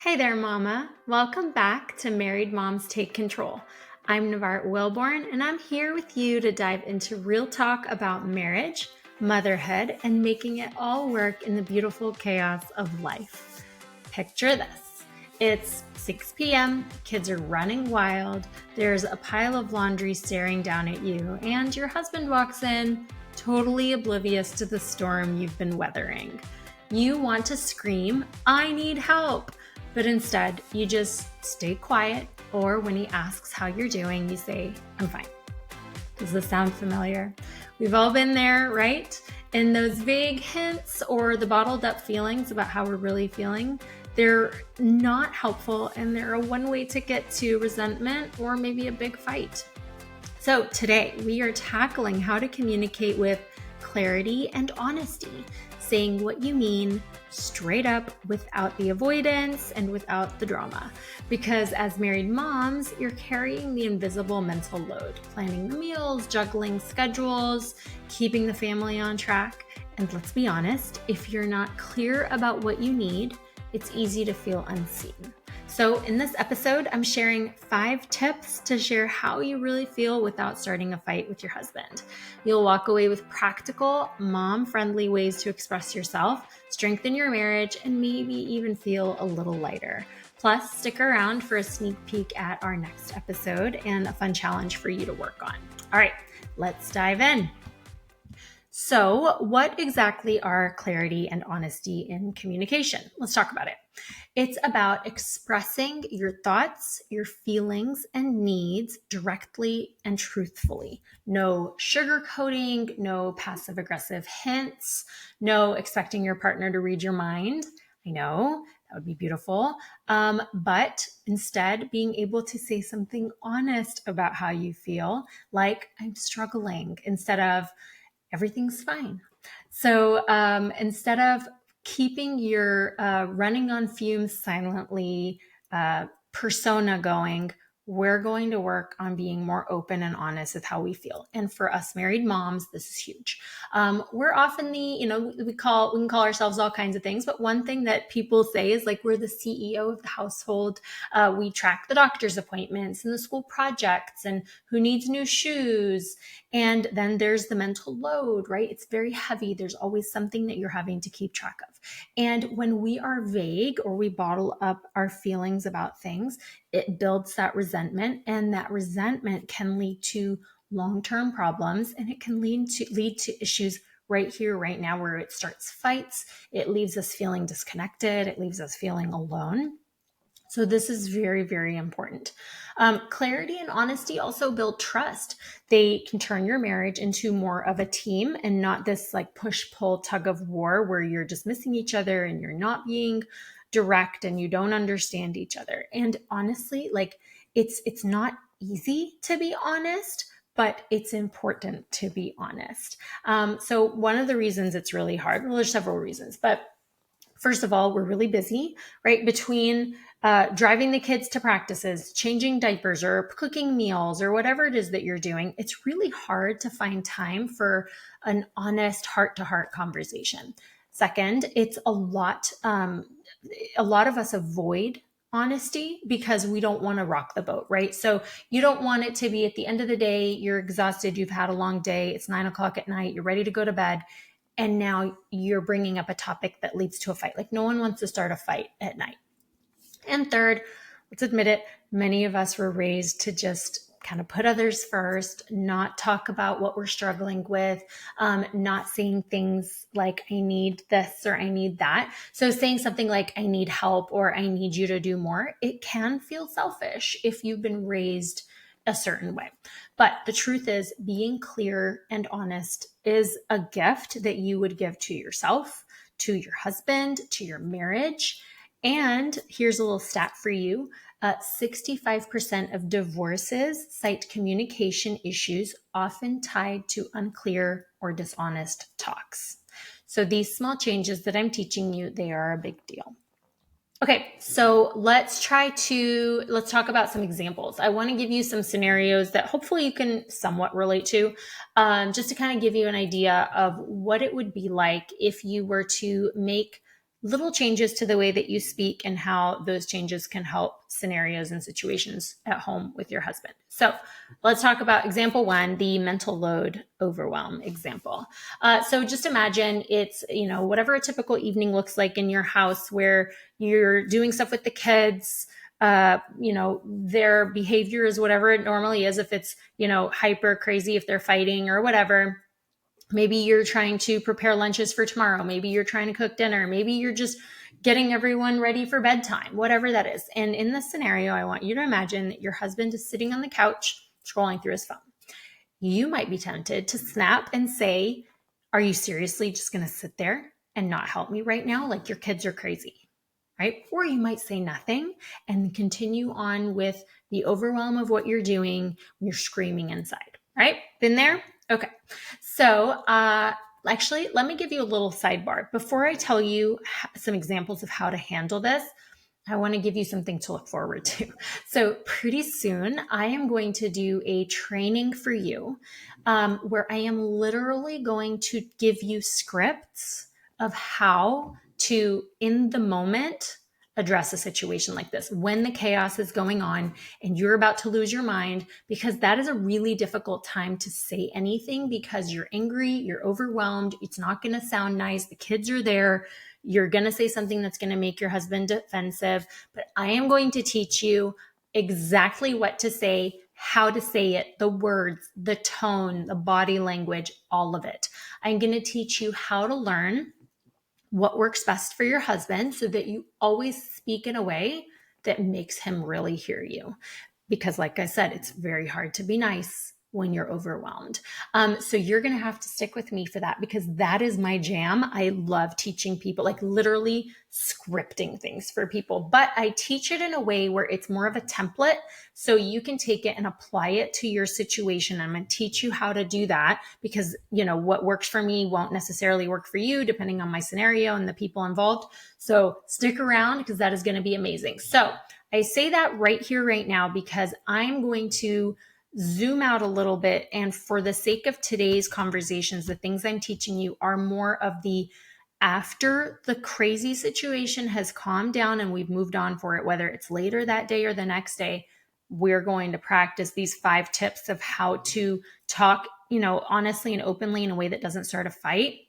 Hey there, Mama. Welcome back to Married Moms Take Control. I'm Nevart Willborn, and I'm here with you to dive into real talk about marriage, motherhood, and making it all work in the beautiful chaos of life. Picture this. It's 6 p.m., kids are running wild, there's a pile of laundry staring down at you, and your husband walks in, totally oblivious to the storm you've been weathering. You want to scream, "I need help!" But instead, you just stay quiet, or when he asks how you're doing, you say, "I'm fine." Does this sound familiar? We've all been there, right? And those vague hints or the bottled up feelings about how we're really feeling, they're not helpful, and they're a one-way ticket to resentment or maybe a big fight. So today we are tackling how to communicate with clarity and honesty, saying what you mean straight up without the avoidance and without the drama. Because as married moms, you're carrying the invisible mental load, planning the meals, juggling schedules, keeping the family on track. And let's be honest, if you're not clear about what you need, it's easy to feel unseen. So in this episode, I'm sharing 5 tips to share how you really feel without starting a fight with your husband. You'll walk away with practical, mom-friendly ways to express yourself, strengthen your marriage, and maybe even feel a little lighter. Plus, stick around for a sneak peek at our next episode and a fun challenge for you to work on. All right, let's dive in. So, what exactly are clarity and honesty in communication? Let's talk about it. It's about expressing your thoughts, your feelings, and needs directly and truthfully. No sugarcoating, no passive aggressive hints, no expecting your partner to read your mind. I know that would be beautiful. But instead, being able to say something honest about how you feel, like "I'm struggling," instead of "everything's fine." So instead of keeping your running on fumes silently persona going, we're going to work on being more open and honest with how we feel. And for us married moms, this is huge. We're often we can call ourselves all kinds of things, but one thing that people say is like we're the CEO of the household. We track the doctor's appointments and the school projects and who needs new shoes. And then there's the mental load, right? It's very heavy. There's always something that you're having to keep track of. And when we are vague or we bottle up our feelings about things, it builds that resentment, and that resentment can lead to long-term problems, and it can lead to issues right here, right now, where it starts fights. It leaves us feeling disconnected. It leaves us feeling alone. So this is very, very important. Clarity and honesty also build trust. They can turn your marriage into more of a team and not this like push-pull tug of war where you're dismissing each other and you're not being direct and you don't understand each other. And honestly, like it's not easy to be honest, but it's important to be honest. So one of the reasons it's really hard, well, there's several reasons, but first of all, we're really busy, right? Between driving the kids to practices, changing diapers, or cooking meals, or whatever it is that you're doing, it's really hard to find time for an honest heart-to-heart conversation. Second, it's a lot of us avoid honesty because we don't want to rock the boat, right? So you don't want it to be at the end of the day, you're exhausted, you've had a long day, it's 9 o'clock at night, you're ready to go to bed. And now you're bringing up a topic that leads to a fight. Like no one wants to start a fight at night. And third, let's admit it, many of us were raised to just kind of put others first, not talk about what we're struggling with, not saying things like "I need this" or "I need that." So saying something like "I need help" or "I need you to do more," it can feel selfish if you've been raised a certain way. But the truth is, being clear and honest is a gift that you would give to yourself, to your husband, to your marriage. And here's a little stat for you. 65% of divorces cite communication issues, often tied to unclear or dishonest talks. So these small changes that I'm teaching you, they are a big deal. Okay, so let's talk about some examples. I want to give you some scenarios that hopefully you can somewhat relate to, just to kind of give you an idea of what it would be like if you were to make little changes to the way that you speak and how those changes can help scenarios and situations at home with your husband. So let's talk about example one, the mental load overwhelm example. So just imagine it's, whatever a typical evening looks like in your house where you're doing stuff with the kids. Their behavior is whatever it normally is. If it's, hyper crazy, if they're fighting or whatever. Maybe you're trying to prepare lunches for tomorrow. Maybe you're trying to cook dinner. Maybe you're just getting everyone ready for bedtime, whatever that is. And in this scenario, I want you to imagine that your husband is sitting on the couch scrolling through his phone. You might be tempted to snap and say, are you seriously just going to sit there and not help me right now? Like your kids are crazy, right? Or you might say nothing and continue on with the overwhelm of what you're doing when you're screaming inside, right? Been there? Okay. So, actually, let me give you a little sidebar. Before I tell you some examples of how to handle this, I want to give you something to look forward to. So pretty soon, I am going to do a training for you where I am literally going to give you scripts of how to, in the moment, address a situation like this when the chaos is going on and you're about to lose your mind, because that is a really difficult time to say anything because you're angry, you're overwhelmed, it's not going to sound nice, the kids are there, you're going to say something that's going to make your husband defensive, but I am going to teach you exactly what to say, how to say it, the words, the tone, the body language, all of it. I'm going to teach you how to learn what works best for your husband so that you always speak in a way that makes him really hear you. Because like I said, it's very hard to be nice when you're overwhelmed. So you're going to have to stick with me for that because that is my jam. I love teaching people, like literally scripting things for people, but I teach it in a way where it's more of a template so you can take it and apply it to your situation. I'm going to teach you how to do that because, what works for me won't necessarily work for you depending on my scenario and the people involved. So stick around because that is going to be amazing. So I say that right here, right now, because I'm going to zoom out a little bit. And for the sake of today's conversations, the things I'm teaching you are more of the after the crazy situation has calmed down and we've moved on for it, whether it's later that day or the next day, we're going to practice these 5 tips of how to talk, honestly and openly in a way that doesn't start a fight.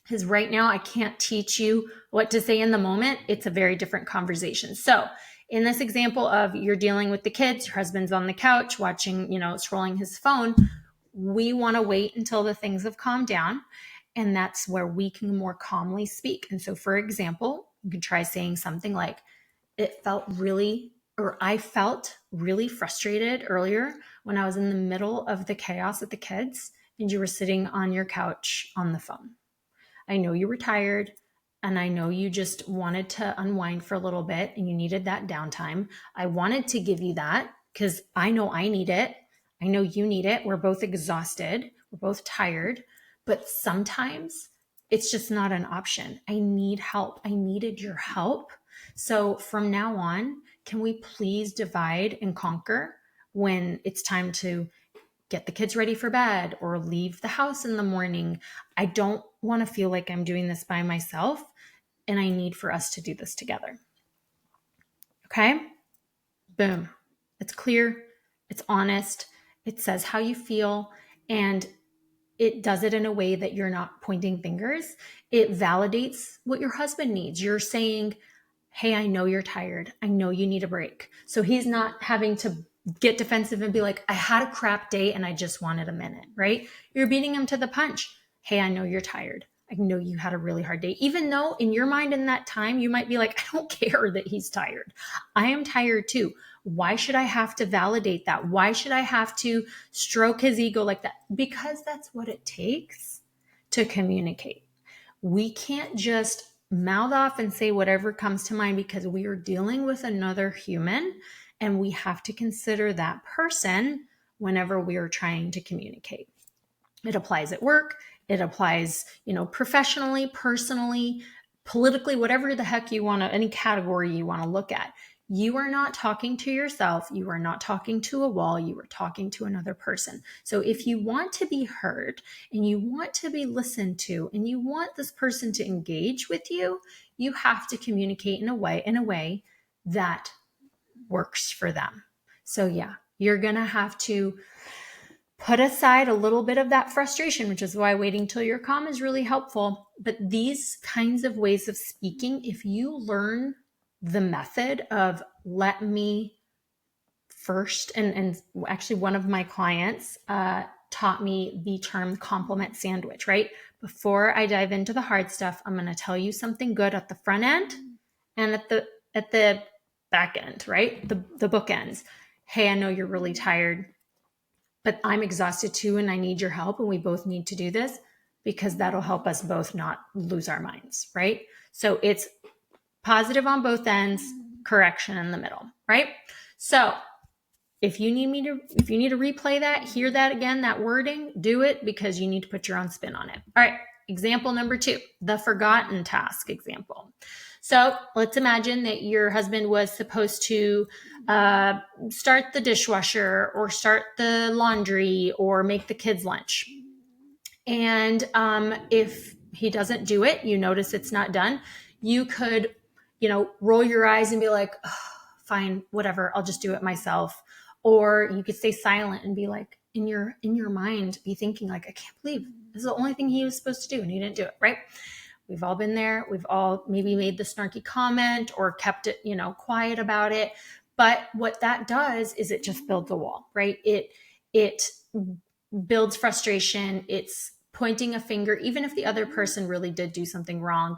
Because right now I can't teach you what to say in the moment. It's a very different conversation. So in this example of you're dealing with the kids, your husband's on the couch watching, scrolling his phone, we want to wait until the things have calmed down. And that's where we can more calmly speak. And so, for example, you can try saying something like, I felt really frustrated earlier when I was in the middle of the chaos with the kids and you were sitting on your couch on the phone. I know you were tired and I know you just wanted to unwind for a little bit and you needed that downtime. I wanted to give you that because I know I need it. I know you need it. We're both exhausted. We're both tired, but sometimes it's just not an option. I need help. I needed your help. So from now on, can we please divide and conquer when it's time to get the kids ready for bed or leave the house in the morning? I don't want to feel like I'm doing this by myself and I need for us to do this together. Okay? Boom. It's clear. It's honest. It says how you feel and it does it in a way that you're not pointing fingers. It validates what your husband needs. You're saying, hey, I know you're tired. I know you need a break. So he's not having to get defensive and be like, I had a crap day and I just wanted a minute, right? You're beating him to the punch. Hey, I know you're tired. I know you had a really hard day. Even though in your mind in that time, you might be like, I don't care that he's tired. I am tired too. Why should I have to validate that? Why should I have to stroke his ego like that? Because that's what it takes to communicate. We can't just mouth off and say whatever comes to mind because we are dealing with another human and we have to consider that person whenever we are trying to communicate. It applies at work. It applies, professionally, personally, politically, whatever the heck you want to, any category you want to look at. You are not talking to yourself. You are not talking to a wall. You are talking to another person. So if you want to be heard and you want to be listened to and you want this person to engage with you, you have to communicate in a way that works for them. So yeah, you're going to have to put aside a little bit of that frustration, which is why waiting till you're calm is really helpful. But these kinds of ways of speaking, if you learn the method of let me first, and actually one of my clients taught me the term compliment sandwich, right? Before I dive into the hard stuff, I'm going to tell you something good at the front end and at the back end, right? The bookends. Hey, I know you're really tired, but I'm exhausted too, and I need your help, and we both need to do this because that'll help us both not lose our minds, right? So it's positive on both ends, correction in the middle, right? So if you need to replay that, hear that again, that wording, do it because you need to put your own spin on it. All right, example number 2, the forgotten task example. So let's imagine that your husband was supposed to start the dishwasher or start the laundry or make the kids' lunch. And if he doesn't do it, you notice it's not done, you could, roll your eyes and be like, oh, fine, whatever, I'll just do it myself. Or you could stay silent and be like, in your mind, be thinking like, I can't believe this is the only thing he was supposed to do and he didn't do it, right? We've all been there. We've all maybe made the snarky comment or kept it, quiet about it. But what that does is it just builds a wall, right? It builds frustration. It's pointing a finger, even if the other person really did do something wrong,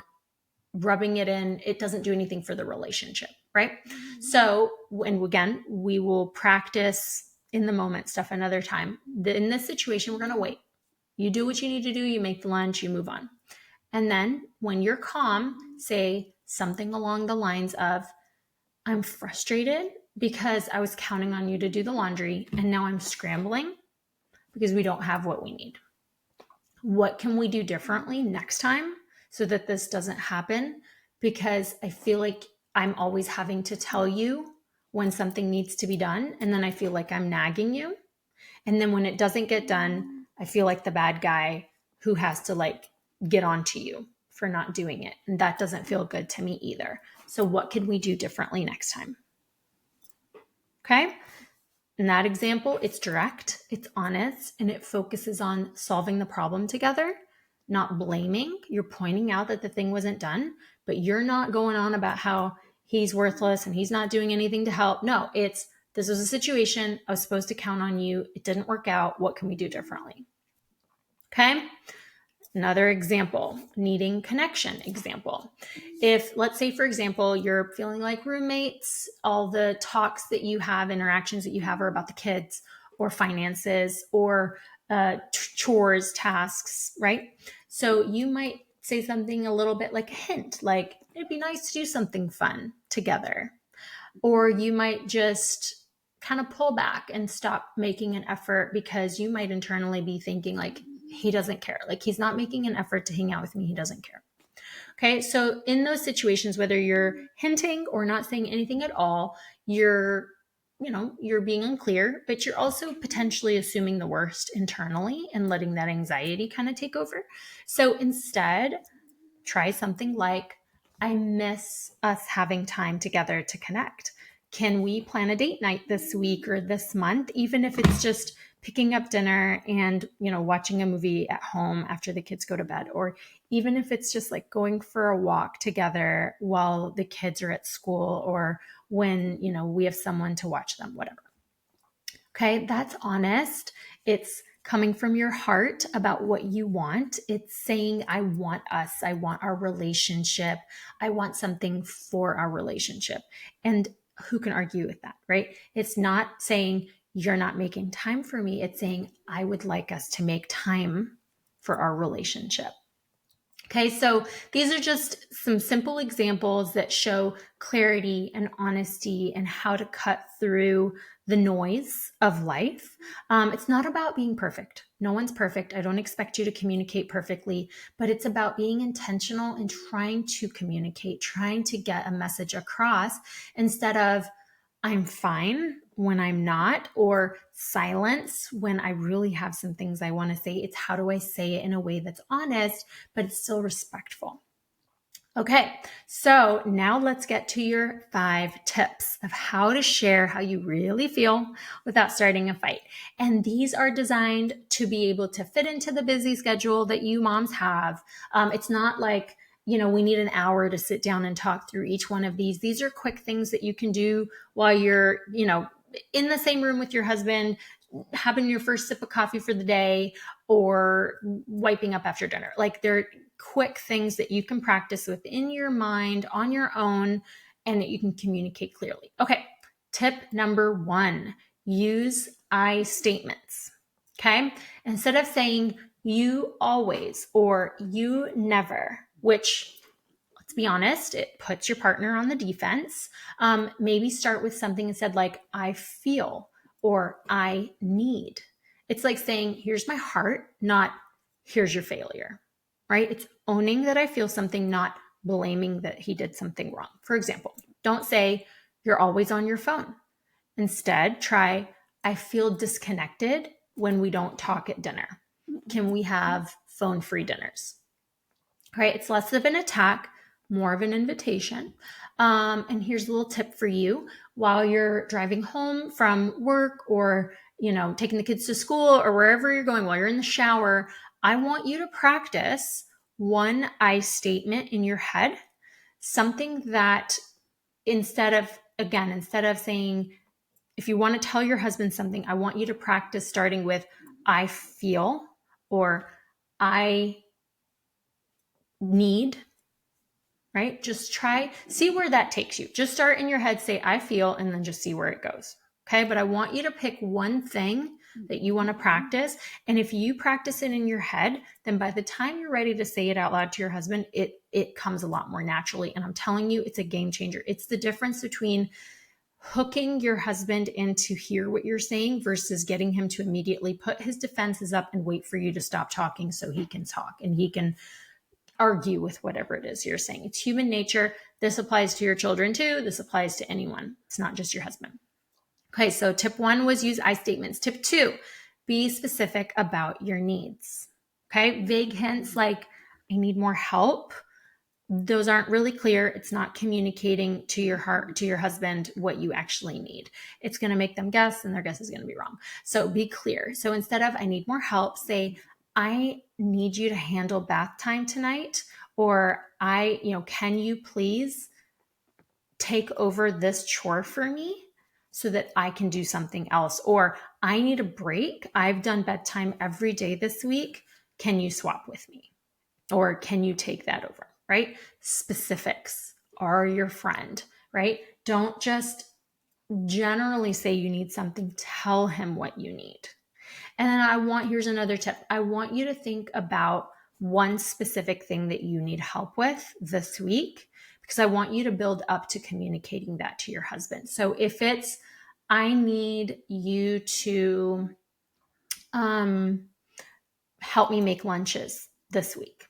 rubbing it in, it doesn't do anything for the relationship, right? So, and again, we will practice in the moment stuff another time. In this situation, we're going to wait. You do what you need to do. You make the lunch, you move on. And then when you're calm, say something along the lines of, I'm frustrated because I was counting on you to do the laundry and now I'm scrambling because we don't have what we need. What can we do differently next time so that this doesn't happen? Because I feel like I'm always having to tell you when something needs to be done. And then I feel like I'm nagging you. And then when it doesn't get done, I feel like the bad guy who has to get on to you for not doing it. And that doesn't feel good to me either. So what could we do differently next time? Okay. In that example, it's direct, it's honest, and it focuses on solving the problem together, not blaming. You're pointing out that the thing wasn't done, but you're not going on about how he's worthless and he's not doing anything to help. No, this was a situation. I was supposed to count on you. It didn't work out. What can we do differently? Okay. Another example, needing connection example. If, let's say, for example, you're feeling like roommates, all the talks that you have, interactions that you have are about the kids or finances or chores, tasks, right? So you might say something a little bit like a hint, like, it'd be nice to do something fun together. Or you might just kind of pull back and stop making an effort because you might internally be thinking like, he doesn't care. Like, he's not making an effort to hang out with me. He doesn't care. Okay. So in those situations, whether you're hinting or not saying anything at all, you're being unclear, but you're also potentially assuming the worst internally and letting that anxiety kind of take over. So instead, try something like, I miss us having time together to connect. Can we plan a date night this week or this month, even if it's just picking up dinner and, watching a movie at home after the kids go to bed, or even if it's just like going for a walk together while the kids are at school or when, we have someone to watch them, whatever. Okay, that's honest. It's coming from your heart about what you want. It's saying, I want us. I want our relationship. I want something for our relationship. And who can argue with that, right? It's not saying you're not making time for me. It's saying, I would like us to make time for our relationship. Okay, so these are just some simple examples that show clarity and honesty and how to cut through the noise of life. It's not about being perfect. No one's perfect. I don't expect you to communicate perfectly, but it's about being intentional and trying to communicate, trying to get a message across instead of, I'm fine when I'm not, or silence when I really have some things I want to say. It's how do I say it in a way that's honest, but it's still respectful. Okay, so now let's get to your 5 tips of how to share how you really feel without starting a fight. And these are designed to be able to fit into the busy schedule that you moms have. It's not like, we need an hour to sit down and talk through each one of these. These are quick things that you can do while you're, in the same room with your husband, having your first sip of coffee for the day or wiping up after dinner. Like they're quick things that you can practice within your mind on your own and that you can communicate clearly. Okay, tip number 1, use I statements. Okay, instead of saying you always or you never, which, let's be honest, it puts your partner on the defense. Maybe start with something instead like I feel or I need. It's like saying, here's my heart, not here's your failure, right? It's owning that I feel something, not blaming that he did something wrong. For example, don't say you're always on your phone. Instead, try I feel disconnected when we don't talk at dinner. Can we have phone-free dinners? Right? It's less of an attack, more of an invitation. And here's a little tip for you while you're driving home from work or, taking the kids to school or wherever you're going, while you're in the shower, I want you to practice one I statement in your head, something that instead of saying, if you want to tell your husband something, I want you to practice starting with I feel or I need, right? Just see where that takes you. Just start in your head, say, I feel, and then just see where it goes. Okay. But I want you to pick one thing that you want to practice. And if you practice it in your head, then by the time you're ready to say it out loud to your husband, it comes a lot more naturally. And I'm telling you, it's a game changer. It's the difference between hooking your husband in to hear what you're saying versus getting him to immediately put his defenses up and wait for you to stop talking so he can talk and he can argue with whatever it is you're saying. It's human nature. This applies to your children too. This applies to anyone. It's not just your husband. Okay, so tip 1 was use I statements. Tip 2, be specific about your needs. Okay, vague hints like I need more help, those aren't really clear. It's not communicating to your husband what you actually need. It's going to make them guess, and their guess is going to be wrong. So be clear. So instead of I need more help, say I need you to handle bath time tonight, or can you please take over this chore for me so that I can do something else, or I need a break. I've done bedtime every day this week. Can you swap with me? Or can you take that over, right? Specifics are your friend, right? Don't just generally say you need something, tell him what you need. And then here's another tip. I want you to think about one specific thing that you need help with this week, because I want you to build up to communicating that to your husband. So if it's, I need you to help me make lunches this week.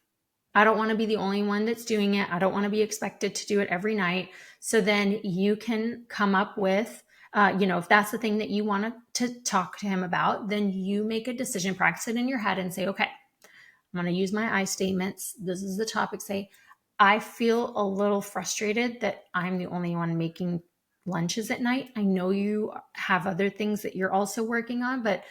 I don't want to be the only one that's doing it. I don't want to be expected to do it every night. So then you can come up with, if that's the thing that you want to talk to him about, then you make a decision, practice it in your head and say, okay, I'm going to use my I statements. This is the topic. Say, I feel a little frustrated that I'm the only one making lunches at night. I know you have other things that you're also working on, but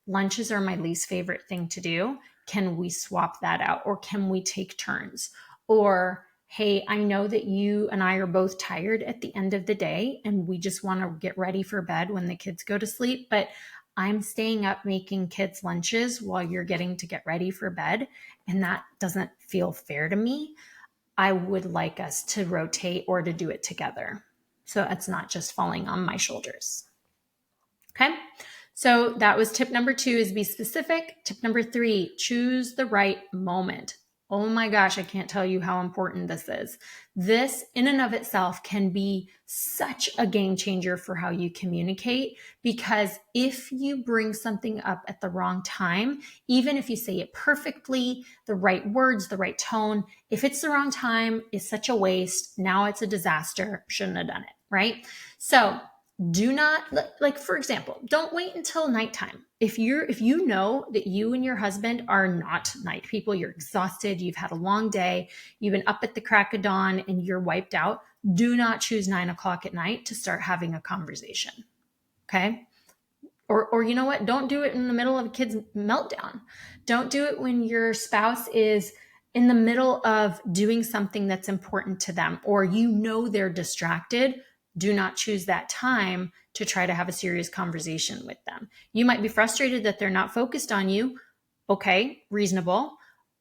lunches are my least favorite thing to do. Can we swap that out? Or can we take turns? Or, hey, I know that you and I are both tired at the end of the day and we just want to get ready for bed when the kids go to sleep, but I'm staying up making kids lunches while you're getting to get ready for bed. And that doesn't feel fair to me. I would like us to rotate or to do it together, so it's not just falling on my shoulders. Okay. So that was tip number 2, is be specific. Tip number 3, choose the right moment. Oh my gosh, I can't tell you how important this is. This in and of itself can be such a game changer for how you communicate, because if you bring something up at the wrong time, even if you say it perfectly, the right words, the right tone, if it's the wrong time, it's such a waste. Now it's a disaster. Shouldn't have done it, right? So Do not, like, for example, don't wait until nighttime. If you know that you and your husband are not night people, you're exhausted, you've had a long day, you've been up at the crack of dawn and you're wiped out, do not choose 9 o'clock at night to start having a conversation. Okay. Or you know what? Don't do it in the middle of a kid's meltdown. Don't do it when your spouse is in the middle of doing something that's important to them, or you know they're distracted. Do not choose that time to try to have a serious conversation with them. You might be frustrated that they're not focused on you. Okay, reasonable.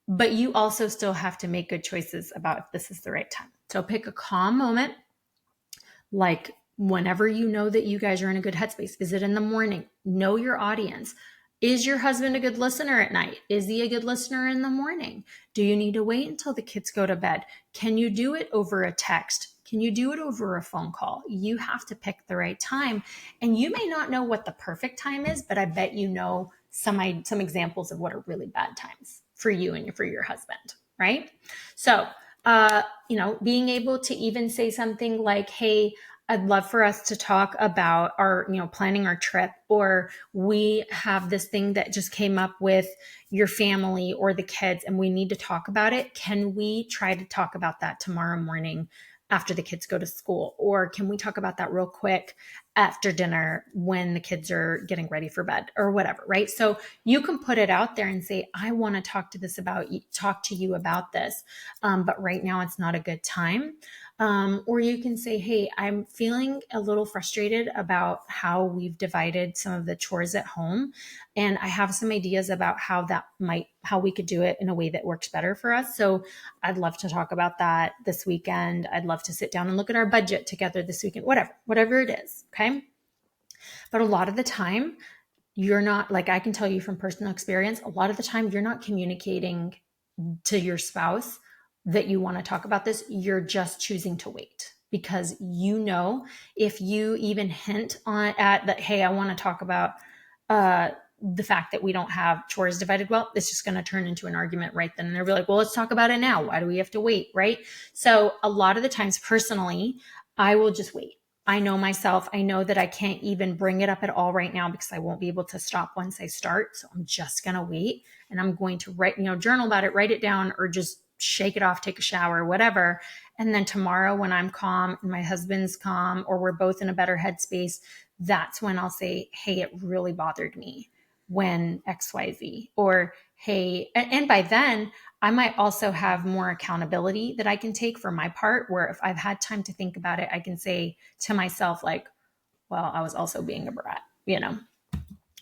But you also still have to make good choices about if this is the right time. So pick a calm moment, like whenever you know that you guys are in a good headspace. Is it in the morning? Know your audience. Is your husband a good listener at night? Is he a good listener in the morning? Do you need to wait until the kids go to bed? Can you do it over a text? Can you do it over a phone call? You have to pick the right time. And you may not know what the perfect time is, but I bet you know some examples of what are really bad times for you and for your husband, right? So being able to even say something like, hey, I'd love for us to talk about our, planning our trip, or we have this thing that just came up with your family or the kids and we need to talk about it. Can we try to talk about that tomorrow morning after the kids go to school? Or can we talk about that real quick after dinner when the kids are getting ready for bed or whatever, right? So you can put it out there and say, I want to talk to you about this. But right now it's not a good time. Or you can say, hey, I'm feeling a little frustrated about how we've divided some of the chores at home. And I have some ideas about how we could do it in a way that works better for us. So I'd love to talk about that this weekend. I'd love to sit down and look at our budget together this weekend, whatever it is. Okay. But a lot of the time, you're not, like, I can tell you from personal experience, a lot of the time you're not communicating to your spouse that you want to talk about this. You're just choosing to wait because if you even hint at that, hey, I want to talk about the fact that we don't have chores divided well, it's just going to turn into an argument right then. And they'll be like, well, let's talk about it now. Why do we have to wait? Right. So a lot of the times personally, I will just wait. I know myself. I know that I can't even bring it up at all right now because I won't be able to stop once I start. So I'm just going to wait and I'm going to journal about it, write it down, or just shake it off, take a shower, whatever. And then tomorrow when I'm calm and my husband's calm, or we're both in a better headspace, that's when I'll say, hey, it really bothered me when XYZ, or hey, and by then I might also have more accountability that I can take for my part, where if I've had time to think about it, I can say to myself, like, well, I was also being a brat,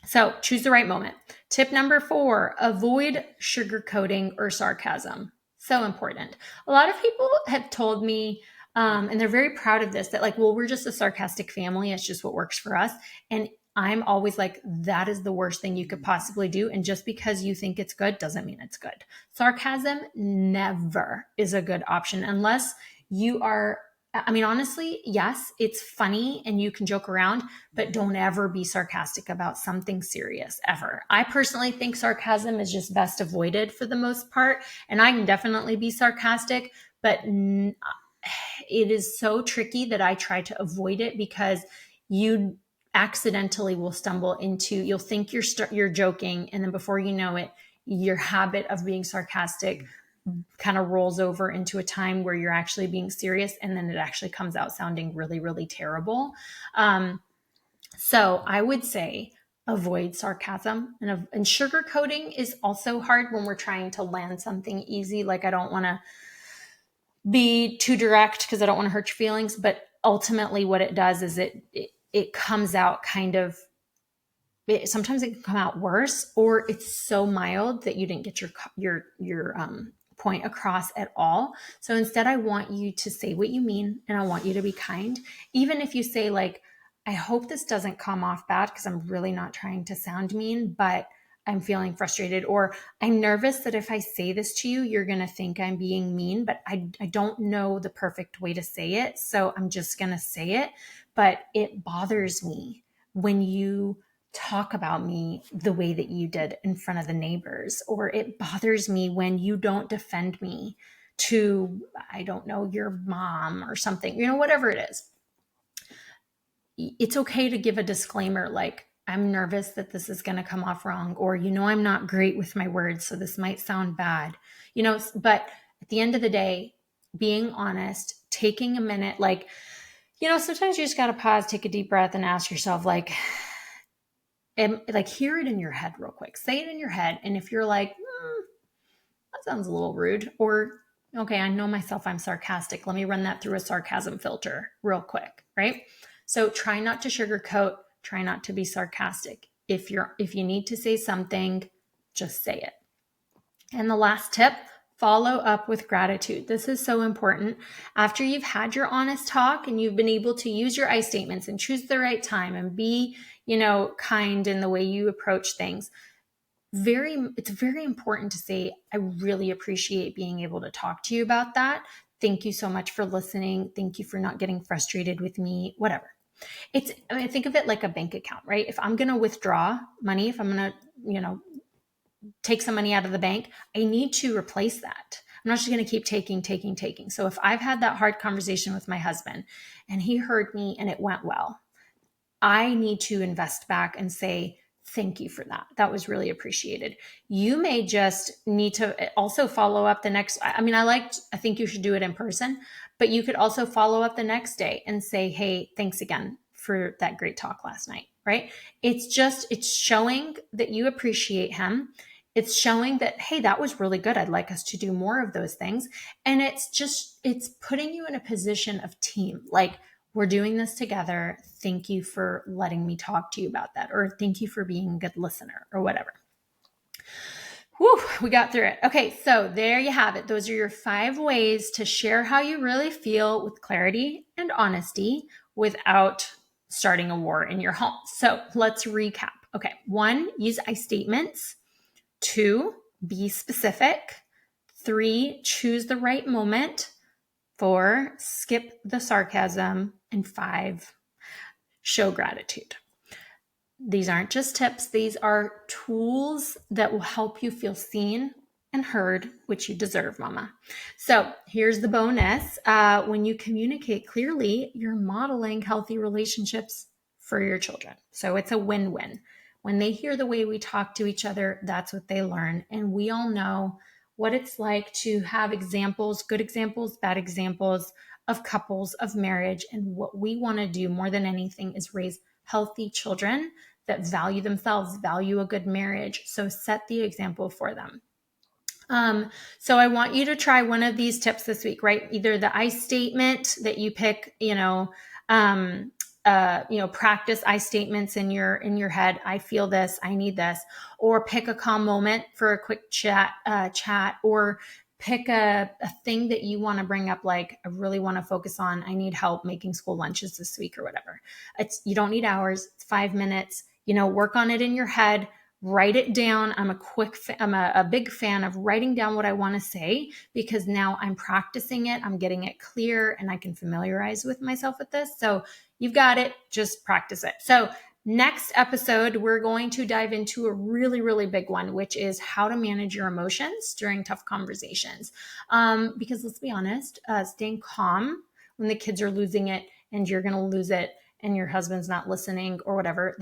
So choose the right moment. Tip number 4, avoid sugarcoating or sarcasm. So important. A lot of people have told me, and they're very proud of this, that like, well, we're just a sarcastic family. It's just what works for us. And I'm always like, that is the worst thing you could possibly do. And just because you think it's good doesn't mean it's good. Sarcasm never is a good option unless you are, honestly, yes, it's funny and you can joke around, but don't ever be sarcastic about something serious ever. I personally think sarcasm is just best avoided for the most part. And I can definitely be sarcastic, but it is so tricky that I try to avoid it because you accidentally will stumble into, you'll think you're joking. And then before you know it, your habit of being sarcastic kind of rolls over into a time where you're actually being serious. And then it actually comes out sounding really, really terrible. So I would say avoid sarcasm, and sugarcoating is also hard when we're trying to land something easy. Like, I don't want to be too direct because I don't want to hurt your feelings, but ultimately what it does is it comes out kind of, sometimes it can come out worse, or it's so mild that you didn't get your point across at all. So instead, I want you to say what you mean, and I want you to be kind. Even if you say, like, I hope this doesn't come off bad because I'm really not trying to sound mean, but I'm feeling frustrated, or I'm nervous that if I say this to you, you're going to think I'm being mean, but I don't know the perfect way to say it. So I'm just going to say it. But it bothers me when you talk about me the way that you did in front of the neighbors, or it bothers me when you don't defend me to, I don't know, your mom or something, whatever it is. it's okay to give a disclaimer like, I'm nervous that this is going to come off wrong, or, I'm not great with my words, so this might sound bad, but at the end of the day, being honest, taking a minute, like, sometimes you just got to pause, take a deep breath, and ask yourself, like, hear it in your head real quick. Say it in your head. And if you're like, that sounds a little rude, or, okay, I know myself, I'm sarcastic. Let me run that through a sarcasm filter real quick, right? So try not to sugarcoat, try not to be sarcastic. If you need to say something, just say it. And the last tip, follow up with gratitude. This is so important. After you've had your honest talk and you've been able to use your I statements and choose the right time and be, kind in the way you approach things, it's very important to say, I really appreciate being able to talk to you about that. Thank you so much for listening. Thank you for not getting frustrated with me, whatever. Think of it like a bank account, right? If I'm going to withdraw money, if I'm going to, take some money out of the bank, I need to replace that. I'm not just going to keep taking. So if I've had that hard conversation with my husband and he heard me and it went well, I need to invest back and say, thank you for that. That was really appreciated. You may just need to also follow up the next. I think you should do it in person, but you could also follow up the next day and say, hey, thanks again for that great talk last night, right? It's showing that you appreciate him. It's showing that, hey, that was really good. I'd like us to do more of those things. And it's putting you in a position of team. Like, we're doing this together. Thank you for letting me talk to you about that. Or thank you for being a good listener or whatever. Whew, we got through it. Okay, so there you have it. Those are your 5 ways to share how you really feel with clarity and honesty without starting a war in your home. So let's recap. Okay, 1, use I statements. 2, be specific. 3, choose the right moment. 4, skip the sarcasm. And 5, show gratitude. These aren't just tips. These are tools that will help you feel seen and heard, which you deserve, mama. So here's the bonus. When you communicate clearly, you're modeling healthy relationships for your children. So it's a win-win. When they hear the way we talk to each other, that's what they learn. And we all know what it's like to have examples, good examples, bad examples of couples, of marriage. And what we want to do more than anything is raise healthy children that value themselves, value a good marriage. So set the example for them. So I want you to try one of these tips this week, right? Either the I statement that you pick, practice I statements in your head. I feel this, I need this, or pick a calm moment for a quick chat, or pick a thing that you want to bring up. Like, I really want to focus on, I need help making school lunches this week or whatever. You don't need hours. It's 5 minutes, work on it in your head. Write it down. I'm a big fan of writing down what I want to say, because now I'm practicing it. I'm getting it clear and I can familiarize with myself with this. So you've got it. Just practice it. So next episode, we're going to dive into a really, really big one, which is how to manage your emotions during tough conversations. Because let's be honest, staying calm when the kids are losing it and you're going to lose it and your husband's not listening or whatever,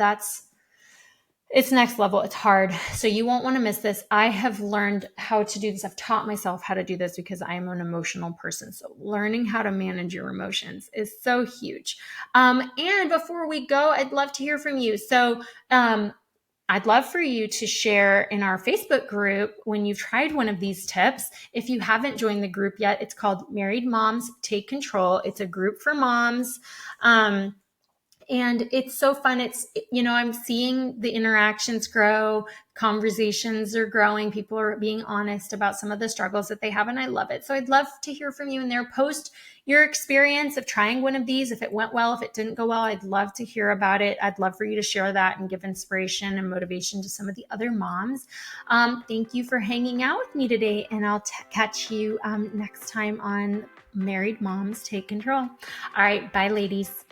it's next level. It's hard. So you won't want to miss this. I have learned how to do this. I've taught myself how to do this because I am an emotional person. So learning how to manage your emotions is so huge. And before we go, I'd love to hear from you. So I'd love for you to share in our Facebook group when you've tried one of these tips. If you haven't joined the group yet, it's called Married Moms Take Control. It's a group for moms. And it's so fun. I'm seeing the interactions grow, conversations are growing, people are being honest about some of the struggles that they have, and I love it. So I'd love to hear from you in there. Post your experience of trying one of these. If it went well, if it didn't go well, I'd love to hear about it. I'd love for you to share that and give inspiration and motivation to some of the other moms. Thank you for hanging out with me today, and I'll catch you next time on Married Moms Take Control. All right, bye, ladies.